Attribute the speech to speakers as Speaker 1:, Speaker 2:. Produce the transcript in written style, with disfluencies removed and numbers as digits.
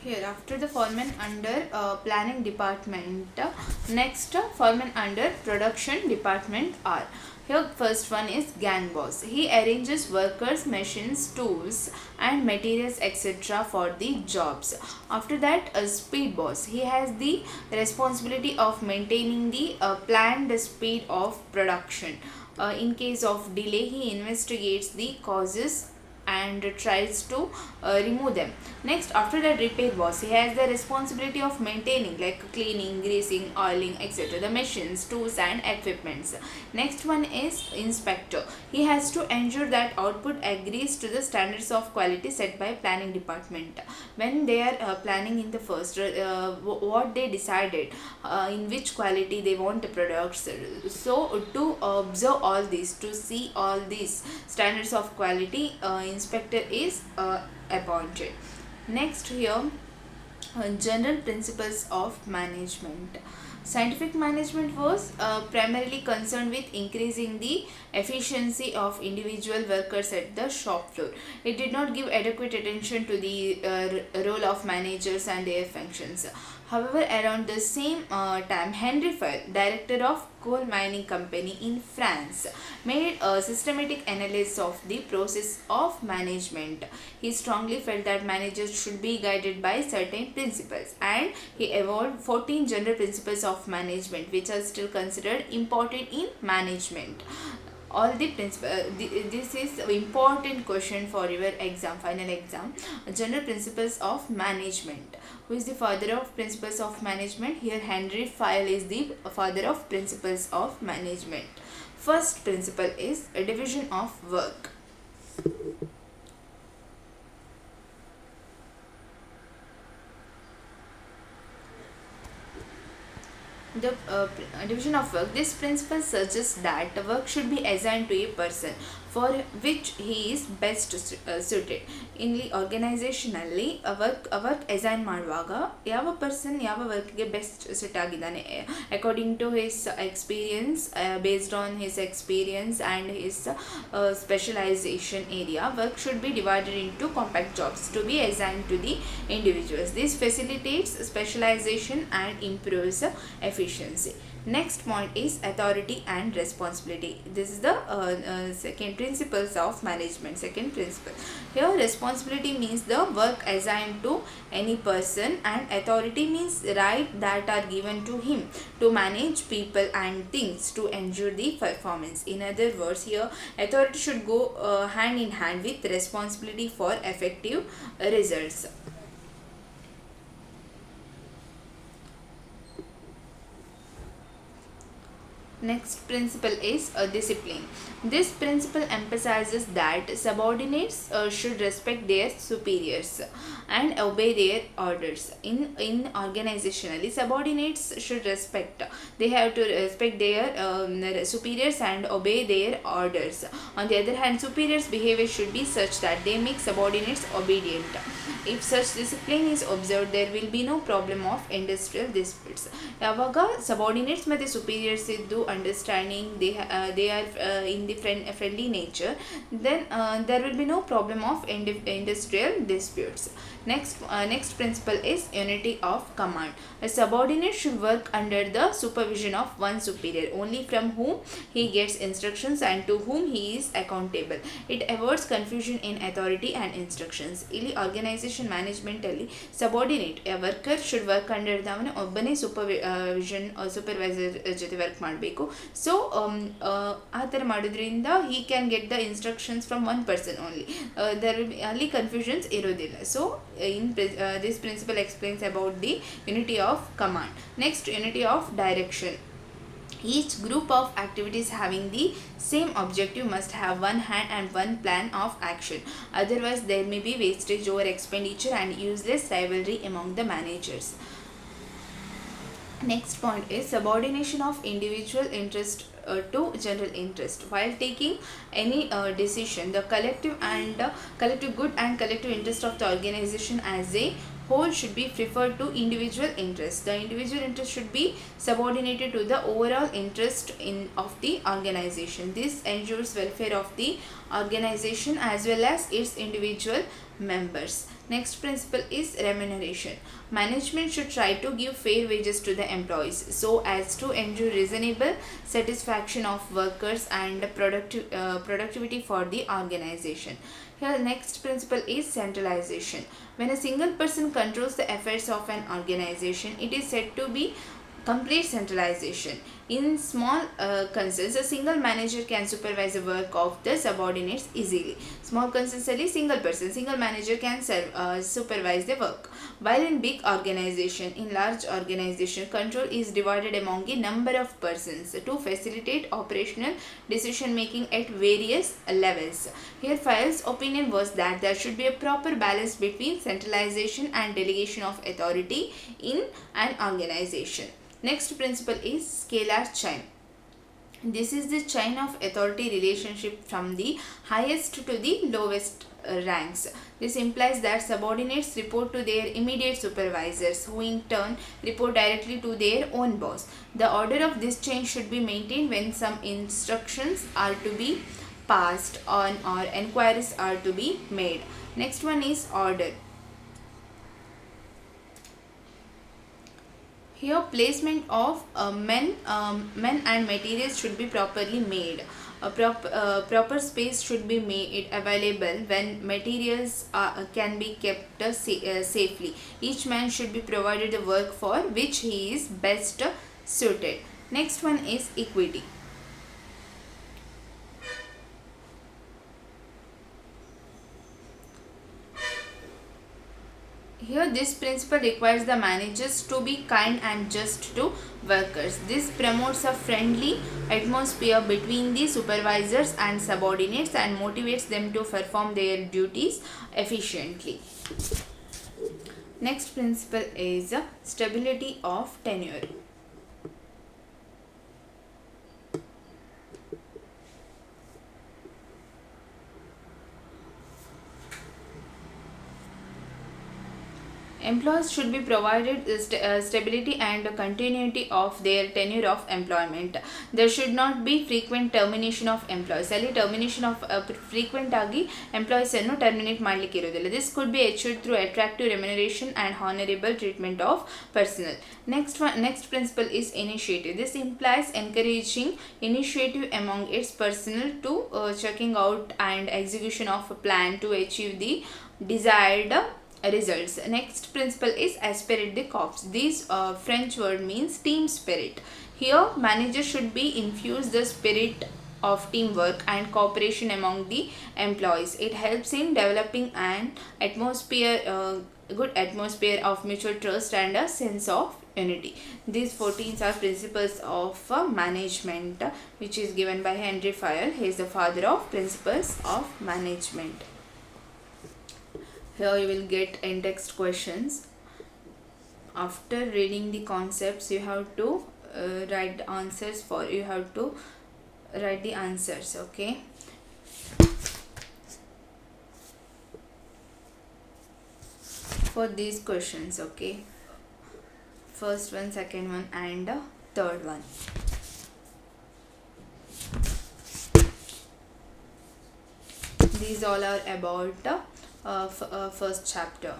Speaker 1: Here, after the foreman under planning department, next foreman under production department are. Here, first one is gang boss. He arranges workers, machines, tools, and materials etc. for the jobs. After that, a speed boss. He has the responsibility of maintaining the planned speed of production. In case of delay, he investigates the causes and tries to remove them. Next, after that, repair boss. He has the responsibility of maintaining like cleaning, greasing, oiling, etc. the machines, tools, and equipments. Next one is inspector. He has to ensure that output agrees to the standards of quality set by planning department. When they are planning in the first, what they decided, in which quality they want the products. So to observe all this, to see all these standards of quality, inspector is appointed. Next here, general principles of management. Scientific management was primarily concerned with increasing the efficiency of individual workers at the shop floor. It did not give adequate attention to the role of managers and their functions. However, around the same time, Henry Fayol, director of coal mining company in France, made a systematic analysis of the process of management. He strongly felt that managers should be guided by certain principles, and he evolved 14 general principles of management which are still considered important in management. All the principle, this is important question for your exam, final exam. General principles of management. Who is the father of principles of management? Here Henry Fayol is the father of principles of management. First principle is a division of work. The division of work. This principle suggests that the work should be assigned to a person for which he is best suited. ಇಲ್ಲಿ ಆರ್ಗನೈಸೇಷನಲ್ಲಿ work assign ಮಾಡುವಾಗ ಯಾವ person ಯಾವ ವರ್ಕ್ಗೆ best set ಆಗಿದ್ದಾನೆ according to his experience, based on his experience and his specialization area, work should be divided into compact jobs to be assigned to the individuals. This facilitates specialization and improves efficiency. Next point is authority and responsibility. This is the second principles of management. Second principle. Here responsibility means the work assigned to any person, and authority means right that are given to him to manage people and things to ensure the performance. In other words, here authority should go hand in hand with responsibility for effective results. Next principle is discipline. This principle emphasizes that subordinates should respect their superiors and obey their orders. In organizationally, subordinates should respect. They have to respect their superiors and obey their orders. On the other hand, superiors' behavior should be such that they make subordinates obedient. If such discipline is observed, there will be no problem of industrial disputes. ಯಾವಾಗ subordinates ಮತ್ತು superiors ಇದ್ದು understanding, they are in the friendly nature, then there will be no problem of industrial disputes. Next principle is unity of command. A subordinate should work under the supervision of one superior, only from whom he gets instructions and to whom he is accountable. It avoids confusion in authority and instructions. ಇಲ್ಲಿ organisation management ಅಲ್ಲಿ subordinate worker should work under ಅವನು ಒಬ್ಬನೇ supervisor ಜೊತೆ work ಮಾಡಬೇಕು. So ಆ ಥರ ಮಾಡೋದ್ರಿಂದ he can get the instructions from one person only. There will be ಅಲ್ಲಿ ಕನ್ಫ್ಯೂಷನ್ಸ್ ಇರೋದಿಲ್ಲ. So this principle explains about the unity of command. Next, unity of direction. Each group of activities having the same objective must have one hand and one plan of action. Otherwise, there may be wastage, over expenditure, and useless rivalry among the managers. Next point is subordination of individual interest to general interest. While taking any decision, the collective good and collective interest of the organization as a whole should be preferred to individual interest. The individual interest should be subordinated to the overall interest of the organization. This ensures welfare of the organization as well as its individual members. Next principle is remuneration. Management should try to give fair wages to the employees so as to ensure reasonable satisfaction of workers and productivity for the organization. Here, next principle is centralization. When a single person controls the affairs of an organization, it is said to be complete centralization. In small concerns, a single manager can supervise the work of the subordinates easily. Small concerns, single manager can supervise the work. While in big organization, in large organization, control is divided among a number of persons to facilitate operational decision making at various levels. Here, Fayol's opinion was that there should be a proper balance between centralization and delegation of authority in an organization. Next principle is scalar chain. This is the chain of authority relationship from the highest to the lowest ranks. This implies that subordinates report to their immediate supervisors, who in turn report directly to their own boss. The order of this chain should be maintained when some instructions are to be passed on or enquiries are to be made. Next one is order. Here, placement of men and materials should be properly made. A proper space should be made available when materials can be kept safely. Each man should be provided the work for which he is best suited. Next one is equity. Here, this principle requires the managers to be kind and just to workers. This promotes a friendly atmosphere between the supervisors and subordinates and motivates them to perform their duties efficiently. Next principle is stability of tenure. Employees should be provided stability and continuity of their tenure of employment. There should not be frequent termination of employees. Ali termination of frequent agi employees ಅನ್ನು terminate ಮಾಡಲಿಕ್ಕೆ ಇರೋದಿಲ್ಲ. This could be achieved through attractive remuneration and honorable treatment of personnel. Next principle is initiative. This implies encouraging initiative among its personnel to checking out and execution of a plan to achieve the desired results. Next principle is esprit de corps. This French word means team spirit. Here, managers should be infuse the spirit of teamwork and cooperation among the employees. It helps in developing an good atmosphere of mutual trust and a sense of unity. These 14 are principles of management, which is given by Henry Fayol. He is the father of principles of management. Here you will get in-text questions. After reading the concepts, you have to write the answers okay. For these questions, okay, first one, second one and third one. These all are about first chapter.